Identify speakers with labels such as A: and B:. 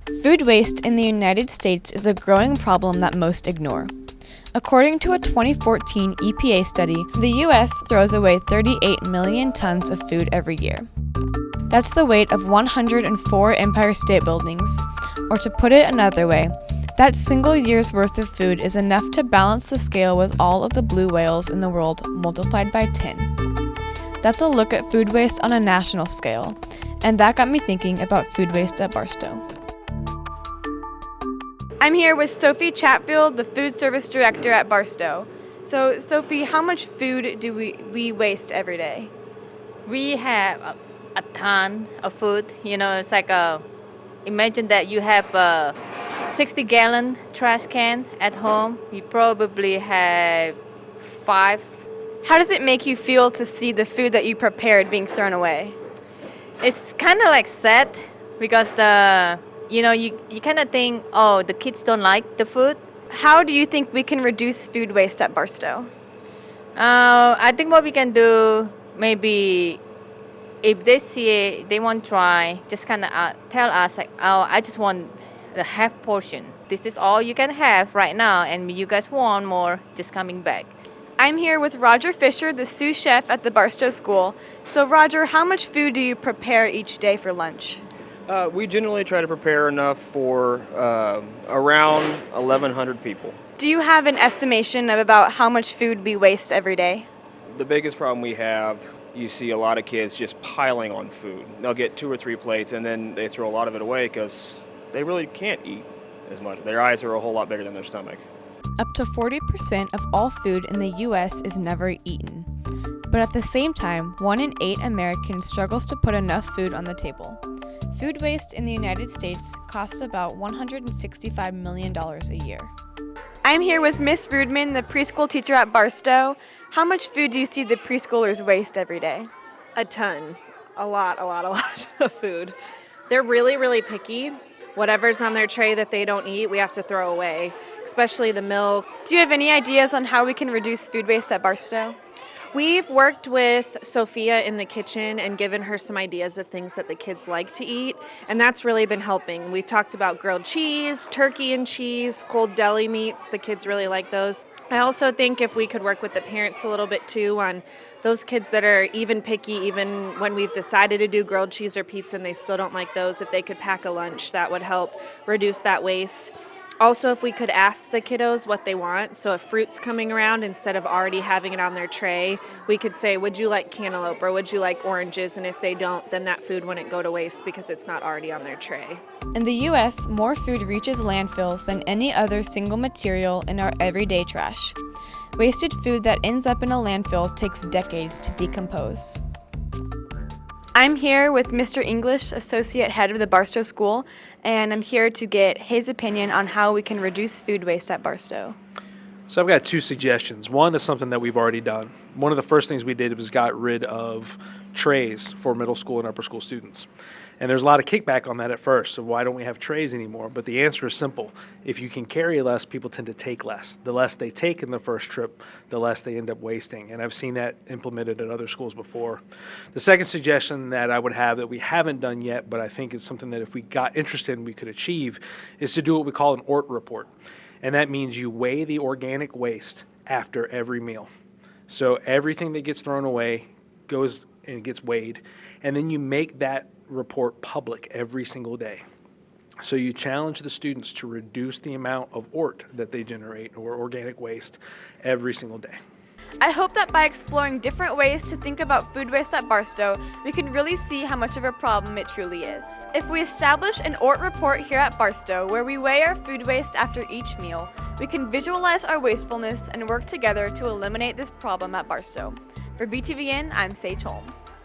A: Food waste in the United States is a growing problem that most ignore. According to a 2014 EPA study, the U.S. throws away 38 million tons of food every year. That's the weight of 104 Empire State Buildings. Or to put it another way, that single year's worth of food is enough to balance the scale with all of the blue whales in the world multiplied by 10. That's a look at food waste on a national scale, and that got me thinking about food waste at Barstow. I'm here with Sophie Chatfield, the food service director at Barstow. So, Sophie, how much food do we waste every day?
B: We have a ton of food. It's like imagine that you have a 60-gallon trash can at home. You probably have 5.
A: How does it make you feel to see the food that you prepared being thrown away?
B: It's kind of like sad because you kind of think, oh, the kids don't like the food.
A: How do you think we can reduce food waste at Barstow?
B: I think what we can do, maybe if they see it, they want to try, just kind of tell us, like, oh, I just want the half portion. This is all you can have right now, and you guys want more, just coming back.
A: I'm here with Roger Fisher, the sous chef at the Barstow School. So, Roger, how much food do you prepare each day for lunch?
C: We generally try to prepare enough for around 1,100 people.
A: Do you have an estimation of about how much food we waste every day?
C: The biggest problem we have, you see a lot of kids just piling on food. They'll get 2 or 3 plates and then they throw a lot of it away because they really can't eat as much. Their eyes are a whole lot bigger than their stomach.
A: Up to 40% of all food in the U.S. is never eaten. But at the same time, 1 in 8 Americans struggles to put enough food on the table. Food waste in the United States costs about $165 million a year. I'm here with Miss Rudman, the preschool teacher at Barstow. How much food do you see the preschoolers waste every day?
D: A ton. A lot of food. They're really, really picky. Whatever's on their tray that they don't eat, we have to throw away, especially the milk.
A: Do you have any ideas on how we can reduce food waste at Barstow?
D: We've worked with Sophia in the kitchen and given her some ideas of things that the kids like to eat, and that's really been helping. We talked about grilled cheese, turkey and cheese, cold deli meats. The kids really like those. I also think if we could work with the parents a little bit too on those kids that are even picky, even when we've decided to do grilled cheese or pizza and they still don't like those, if they could pack a lunch, that would help reduce that waste. Also, if we could ask the kiddos what they want, so if fruit's coming around, instead of already having it on their tray, we could say, would you like cantaloupe or would you like oranges? And if they don't, then that food wouldn't go to waste because it's not already on their tray.
A: In the U.S., more food reaches landfills than any other single material in our everyday trash. Wasted food that ends up in a landfill takes decades to decompose. I'm here with Mr. English, Associate Head of the Barstow School, and I'm here to get his opinion on how we can reduce food waste at Barstow.
E: So I've got 2 suggestions. One is something that we've already done. One of the first things we did was got rid of trays for middle school and upper school students. And there's a lot of kickback on that at first, so why don't we have trays anymore? But the answer is simple. If you can carry less, people tend to take less. The less they take in the first trip, the less they end up wasting. And I've seen that implemented at other schools before. The second suggestion that I would have that we haven't done yet, but I think is something that if we got interested in we could achieve, is to do what we call an ORT report. And that means you weigh the organic waste after every meal. So everything that gets thrown away goes and gets weighed, and then you make that report public every single day. So you challenge the students to reduce the amount of ORT that they generate, or organic waste, every single day.
A: I hope that by exploring different ways to think about food waste at Barstow, we can really see how much of a problem it truly is. If we establish an ORT report here at Barstow where we weigh our food waste after each meal, we can visualize our wastefulness and work together to eliminate this problem at Barstow. For BTVN, I'm Sage Holmes.